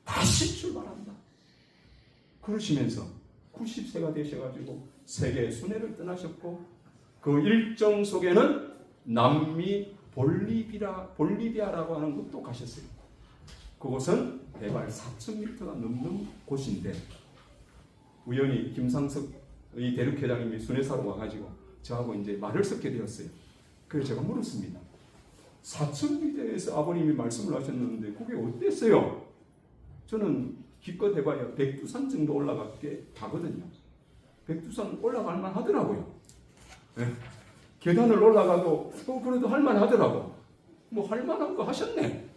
다시 출발한다. 그러시면서 90세가 되셔가지고 세계 순회를 떠나셨고 그 일정 속에는 남미 볼리비아라고 하는 곳도 가셨어요. 그곳은 해발 4,000m가 넘는 곳인데 우연히 김상석의 대륙회장님이 순회사로 와가지고 저하고 이제 말을 섞게 되었어요. 그래서 제가 물었습니다. 4,000m에서 아버님이 말씀을 하셨는데 그게 어땠어요? 저는 기껏 해봐야 백두산 정도 올라가게 가거든요. 백두산 올라갈 만 하더라고요. 네. 계단을 올라가도 그래도 할만 하더라고. 뭐 할만한 거 하셨네.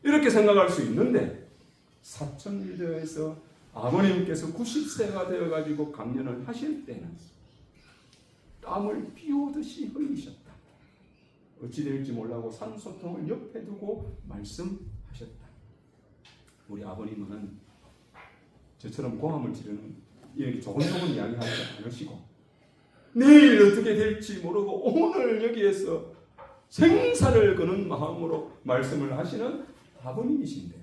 이렇게 생각할 수 있는데 4,000m에서 아버님께서 90세가 되어가지고 강연을 하실 때는 땀을 비오듯이 흘리셨다. 어찌 될지 몰라고 산소통을 옆에 두고 말씀하셨다. 우리 아버님은 저처럼 고함을 지르는 이렇게 조곤조곤 이야기하지 않으시고 내일 어떻게 될지 모르고 오늘 여기에서 생사를 거는 마음으로 말씀을 하시는 아버님이신데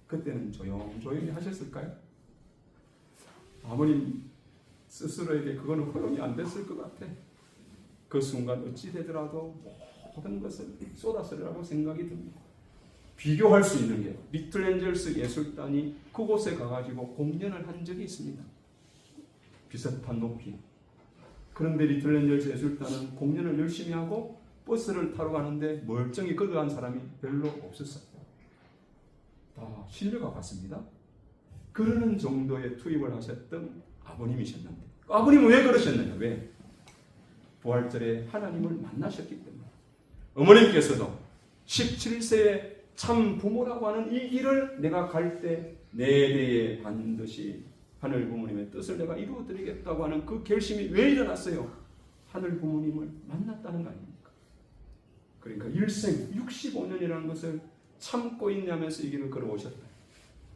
그때는 조용조용히 하셨을까요? 아버님 스스로에게 그거는 허용이 안 됐을 것 같아. 그 순간 어찌 되더라도 모든 것을 쏟아쓰리라고 생각이 듭니다. 비교할 수 있는 게 리틀 엔젤스 예술단이 그곳에 가가지고 공연을 한 적이 있습니다. 비슷한 높이. 그런데 리틀 엔젤스 예술단은 공연을 열심히 하고 버스를 타러 가는데 멀쩡히 걸어간 사람이 별로 없었어요. 다 실려가 갔습니다. 그러는 정도의 투입을 하셨던 아버님이셨는데 아버님은 왜 그러셨느냐? 왜? 부활절에 하나님을 만나셨기 때문에. 어머님께서도 17세에 참 부모라고 하는 이 길을 내가 갈 때 내 대에 반드시 하늘 부모님의 뜻을 내가 이루어드리겠다고 하는 그 결심이 왜 일어났어요? 하늘 부모님을 만났다는 거 아닙니까? 그러니까 일생 65년이라는 것을 참고 있냐면서 이 길을 걸어오셨다.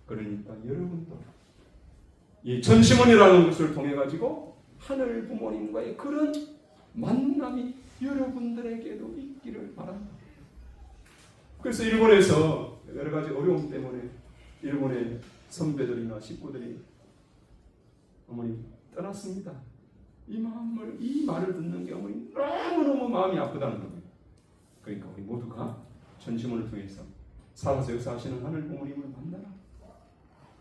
그러니까 여러분도 이 전시문이라는 것을 통해 가지고 하늘 부모님과의 그런 만남이 여러분들에게도 있기를 바랍니다. 그래서 일본에서 여러 가지 어려움 때문에 일본의 선배들이나 식구들이 어머니 떠났습니다. 이 말을 듣는 게 어머니 너무너무 마음이 아프다는 겁니다. 그러니까 우리 모두가 전시문을 통해서 살아서 역사하시는 하늘 부모님을 만나라.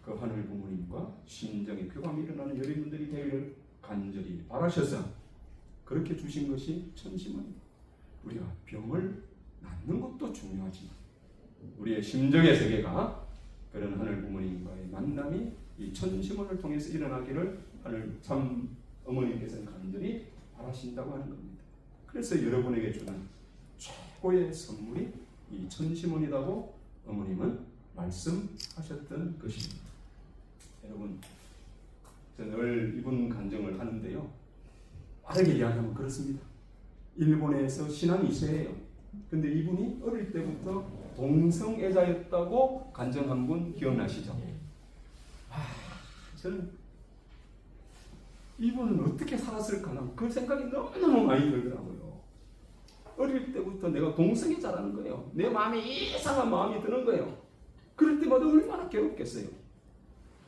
그 하늘 부모님과 심정의 교감이 일어나는 여러분들이 되기를 간절히 바라셔서 그렇게 주신 것이 천심은 우리가 병을 낫는 것도 중요하지만 우리의 심정의 세계가 그런 하늘 부모님과의 만남이 이 천심원을 통해서 일어나기를 하늘 참 어머님께서는 간절히 바라신다고 하는 겁니다. 그래서 여러분에게 주는 최고의 선물이 이 천심원이라고 어머님은 말씀하셨던 것입니다. 여러분, 저는 늘 이분 간증을 하는데요. 빠르게 이야기하면 그렇습니다. 일본에서 신앙 2세예요. 근데 이분이 어릴 때부터 동성애자였다고 간증한 분 기억나시죠? 저는 이분은 어떻게 살았을까나 그 생각이 너무너무 많이 들더라고요. 어릴 때부터 내가 동성애자라는 거예요. 내 마음에 이상한 마음이 드는 거예요. 그럴 때마다 얼마나 괴롭겠어요.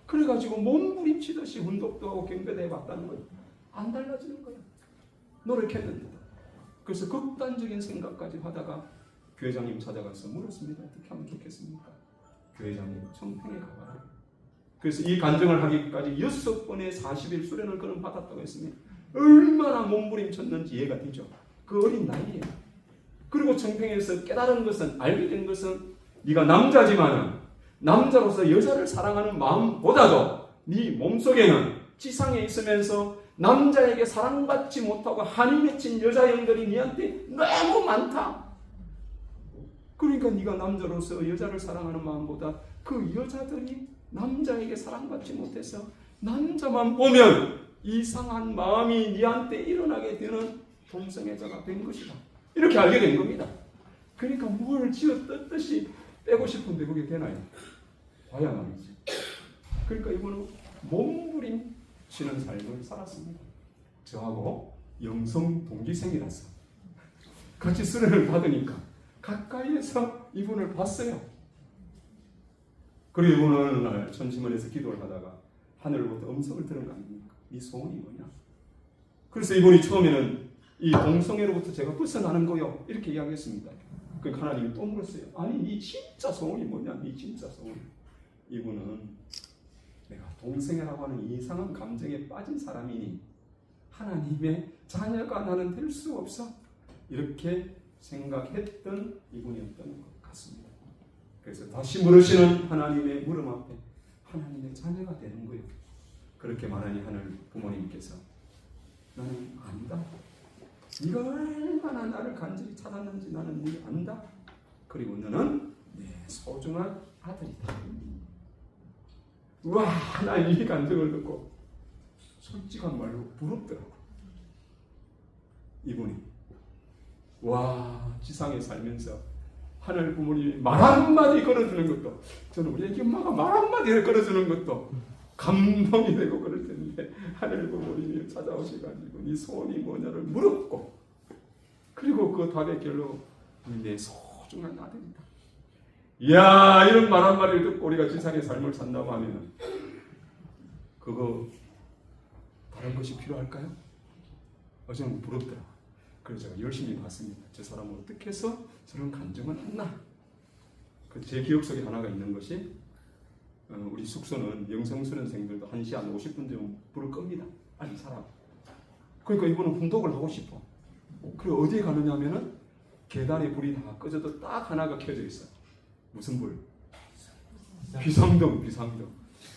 그래가지고 몸부림치듯이 운동도 하고 경배도 해봤다는 거예요. 안 달라지는 거예요. 노력했는데도. 그래서 극단적인 생각까지 하다가 교회장님 찾아가서 물었습니다. 어떻게 하면 좋겠습니까? 교회장님 청평에 가봐라. 그래서 이 간증을 하기까지 6번의 40일 수련을 그는 받았다고 했습니다. 얼마나 몸부림쳤는지 이해가 되죠. 그 어린 나이에. 그리고 청평에서 깨달은 것은, 알게 된 것은 네가 남자지만은 남자로서 여자를 사랑하는 마음보다도 네 몸속에는 지상에 있으면서 남자에게 사랑받지 못하고 한이 맺힌 여자 영들이 네한테 너무 많다. 그러니까 네가 남자로서 여자를 사랑하는 마음보다 그 여자들이 남자에게 사랑받지 못해서 남자만 보면 이상한 마음이 네한테 일어나게 되는 동성애자가 된 것이다. 이렇게 알게 된 겁니다. 그러니까 뭘 쥐어 뜯듯이 빼고 싶은데 그게 되나요? 봐야 말이지. 그러니까 이분은 몸부림치는 삶을 살았습니다. 저하고 영성 동기생이라서 같이 수련을 받으니까 가까이에서 이분을 봤어요. 그리고 이분은 어느 날 천심원에서 기도를 하다가 하늘로부터 음성을 들은 거 아닙니까? 네 소원이 뭐냐? 그래서 이분이 처음에는 이 동성애로부터 제가 벗어나는 거요 이렇게 이야기했습니다. 그러니까 하나님이 또 물었어요. 아니 네 진짜 소원이 뭐냐? 네 진짜 소원. 이분은 내가 동성애라고 하는 이상한 감정에 빠진 사람이니 하나님의 자녀가 나는 될 수 없어 이렇게 생각했던 이분이었던 것 같습니다. 그래서 다시 물으시는 하나님의 물음 앞에 하나님의 자녀가 되는 거예요. 그렇게 말하니 하늘 부모님께서 나는 안다. 네가 얼마나 나를 간절히 찾았는지 나는 네 안다. 그리고 너는 내 소중한 아들이다. 와, 나 이 감정을 듣고 솔직한 말로 부럽더라고. 이분이 와, 지상에 살면서 하늘 부모님이 말 한마디 걸어주는 것도, 저는 우리 애기 엄마가 말 한마디를 걸어주는 것도 감동이 되고 그럴 텐데, 하늘 부모님이 찾아오셔가지고 네 소원이 뭐냐를 물었고, 그리고 그 답의 결로 내 소중한 아들이다. 이야, 이런 말 한마디를 듣고 우리가 지상의 삶을 산다고 하면 그거 다른 것이 필요할까요? 저는 부럽더라. 그래서 제가 열심히 봤습니다. 저 사람은 어떻게 해서 저런 감정을 했나? 제 기억 속에 하나가 있는 것이, 우리 숙소는 영성수련생들도 1시 한 50분쯤 불을 끕니다. 아니 사람. 그러니까 이분은 훈독을 하고 싶어. 그리고 어디에 가느냐 하면은 계단에 불이 다 꺼져도 딱 하나가 켜져 있어요. 무슨 불? 비상등.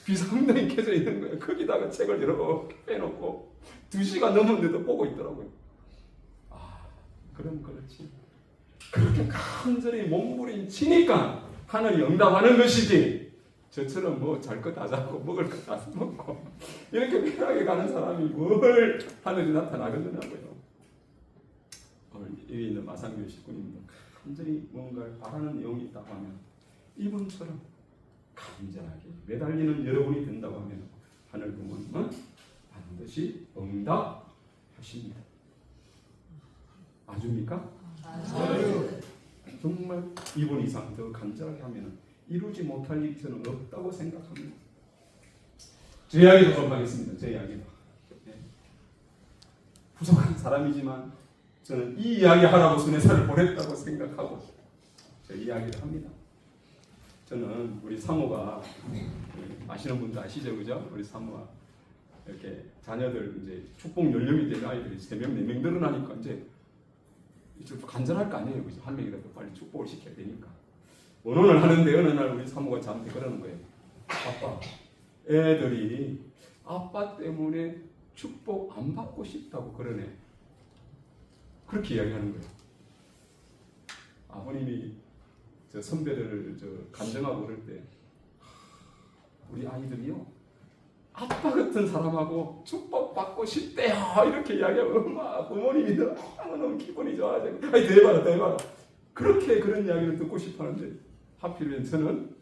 비상등이 켜져 있는 거예요. 거기다가 책을 이렇게 빼놓고 2시간 넘었는데도 보고 있더라고요. 그럼 그렇지. 그렇게 간절히 몸부림치니까 하늘이 응답하는 것이지. 저처럼 뭐 잘 거 다 잡고 먹을 거 다 먹고 이렇게 편하게 가는 사람이 뭘 하늘이 나타나겠느냐고요. 오늘 여기 있는 마상교 식구님도 간절히 뭔가를 바라는 내용이 있다고 하면 이분처럼 간절하게 매달리는 여러분이 된다고 하면 하늘 부모님은 반드시 응답하십니다. 아줍니까? 정말 이분 이상 더 간절하게 하면 이루지 못할 일이 저는 없다고 생각합니다. 제 이야기도 좀 하겠습니다. 제 이야기도. 부족한 사람이지만 저는 이 이야기 하라고 순회사를 보냈다고 생각하고 제 이야기를 합니다. 저는 우리 사모가, 아시는 분도 아시죠, 그죠? 우리 사모가 이렇게 자녀들 이제 축복 연령이 된 아이들이 3명, 4명 늘어나니까 이제 좀 간절할 거 아니에요, 그죠? 한 명이라도 빨리 축복을 시켜야 되니까. 원혼을 하는데 어느 날 우리 사모가 저한테 그러는 거예요. 아빠, 애들이 아빠 때문에 축복 안 받고 싶다고 그러네. 그렇게 이야기하는 거예요. 아버님이 저 선배들을 간증하고 그럴 때 우리 아이들이요 아빠 같은 사람하고 축복 받고 싶대요 이렇게 이야기하면 엄마 부모님이 너무 기분이 좋아지고 아니 더 해봐라 그렇게 그런 이야기를 듣고 싶었는데 하필이면 저는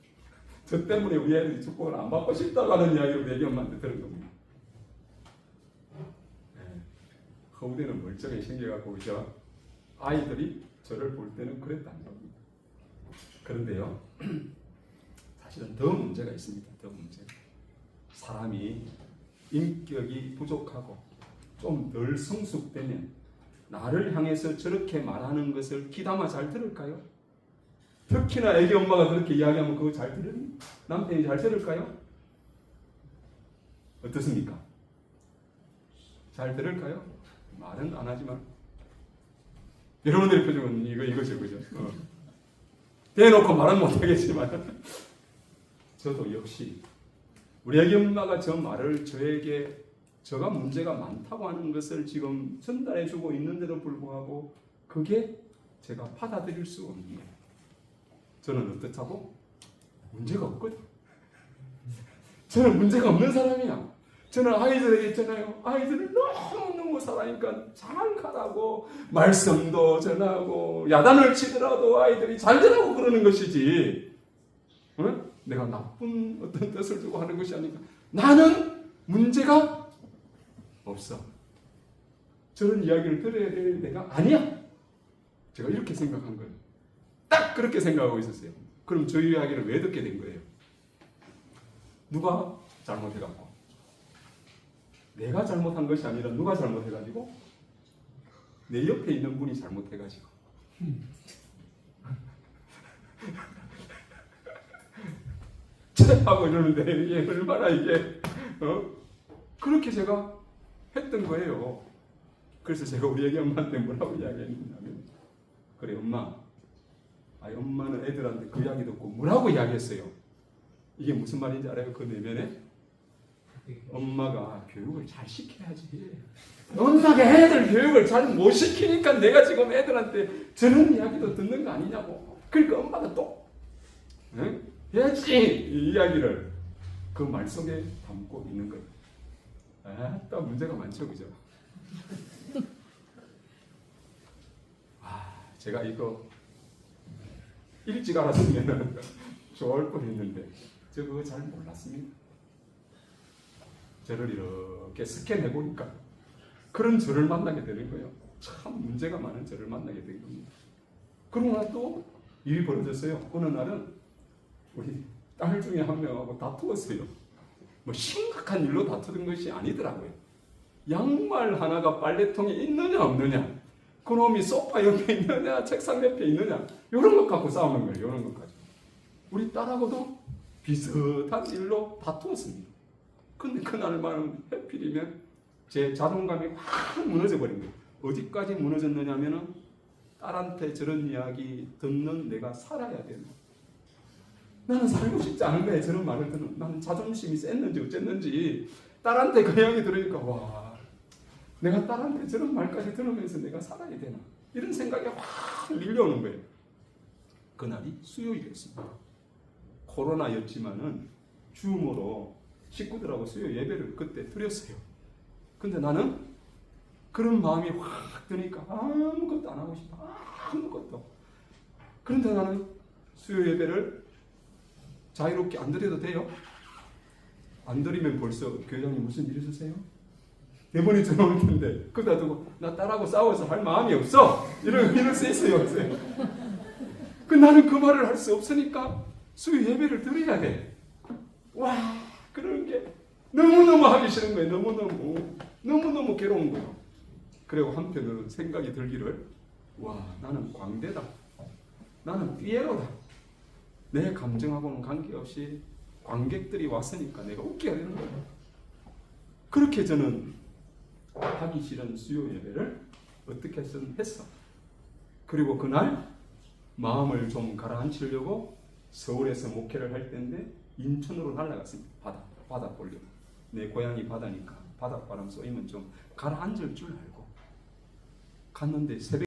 저 때문에 우리 애들이 축복을 안 받고 싶다고 하는 이야기를 우리 애기 엄마한테 들은 겁니다. 허우대는 멀쩡히 생겨갖고 그죠? 아이들이 저를 볼 때는 그랬다는 겁니다. 그런데요, 사실은 더 문제가 있습니다. 더 문제. 사람이 인격이 부족하고 좀 덜 성숙되면 나를 향해서 저렇게 말하는 것을 귀담아 잘 들을까요? 특히나 애기 엄마가 그렇게 이야기하면 그거 잘 들으니? 남편이 잘 들을까요? 어떻습니까? 잘 들을까요? 말은 안 하지만 여러분들의 표정은 이거죠, 그죠? 대놓고 말은 못하겠지만 저도 역시 우리 애기 엄마가 저 말을 저에게 저가 문제가 많다고 하는 것을 지금 전달해주고 있는데도 불구하고 그게 제가 받아들일 수 없는 거예요. 저는 어떻다고? 문제가 없거든. 저는 문제가 없는 사람이야. 저는 아이들에게 있잖아요. 아이들을 너무너무 사랑하니까 잘 가라고 말씀도 전하고 야단을 치더라도 아이들이 잘 되라고 그러는 것이지. 응? 내가 나쁜 어떤 뜻을 두고 하는 것이 아니라 나는 문제가 없어. 저런 이야기를 들어야 될 내가 아니야. 제가 이렇게 생각한 거예요. 딱 그렇게 생각하고 있었어요. 그럼 저 이야기를 왜 듣게 된 거예요? 누가 잘못해갖고? 내가 잘못한 것이 아니라 누가 잘못해가지고? 내 옆에 있는 분이 잘못해가지고. 하고 이러는데 이게 얼마나 이게 그렇게 제가 했던 거예요. 그래서 제가 우리 애기 엄마한테 뭐라고 이야기했냐면, 그래 엄마, 엄마는 애들한테 그 이야기 듣고 뭐라고 이야기했어요? 이게 무슨 말인지 알아요? 그 내면에 엄마가 교육을 잘 시켜야지. 엄마가 애들 교육을 잘 못 시키니까 내가 지금 애들한테 저런 이야기도 듣는 거 아니냐고. 그러니까 엄마가 또 해야지, 이 이야기를 그 말 속에 담고 있는 거예요. 또 문제가 많죠, 그죠? 제가 이거 일찍 알았으면 좋을 뻔했는데 저 그거 잘 몰랐습니다. 저를 이렇게 스캔해 보니까 그런 저를 만나게 되는 거예요. 참 문제가 많은 저를 만나게 된 겁니다. 그러나 또 일이 벌어졌어요. 어느 날은 우리 딸 중에 한 명하고 다투었어요. 뭐 심각한 일로 다투던 것이 아니더라고요. 양말 하나가 빨래통에 있느냐 없느냐, 그놈이 소파 옆에 있느냐 책상 옆에 있느냐, 이런 것 갖고 싸우는 거예요. 이런 것 가지고. 우리 딸하고도 비슷한 일로 다투었습니다. 근데 그날만 해필이면 제 자존감이 확 무너져 버린 거예요. 어디까지 무너졌느냐면은 딸한테 저런 이야기 듣는 내가 살아야 되는, 나는 살고 싶지 않은 거예요. 저런 말을 듣는, 나는 자존심이 셌는지 어쨌는지 딸한테 그 이야기 들으니까 와, 내가 딸한테 저런 말까지 들으면서 내가 살아야 되나, 이런 생각이 확 밀려오는 거예요. 그날이 수요일이었습니다. 코로나였지만은 줌으로 식구들하고 수요 예배를 그때 드렸어요. 근데 나는 그런 마음이 확 드니까 아무것도 안 하고 싶어. 아무것도. 그런데 나는 수요 예배를 자유롭게 안 드려도 돼요? 안 드리면 벌써 교장님 무슨 일 있으세요? 대본이 들어올 텐데 그러다 두고 나 딸하고 싸워서 할 마음이 없어, 이럴 수 있어요? 그 나는 그 말을 할 수 없으니까 수요 예배를 드려야 돼. 와, 그런 게 너무너무 하기 싫은 거예요. 너무너무 괴로운 거예요. 그리고 한편으로는 생각이 들기를, 와, 나는 광대다, 나는 피에로다. 내 감정하고는 관계없이 관객들이 왔으니까 내가 웃겨야 되는 거예요. 그렇게 저는 하기 싫은 수요 예배를 어떻게든 했어. 그리고 그날 마음을 좀 가라앉히려고 서울에서 목회를 할 때인데 인천으로 날아갔습니다. 바다 보려고. 내 고향이 바다니까 바닷바람 쏘이면 좀 가라앉을 줄 알고 갔는데 새벽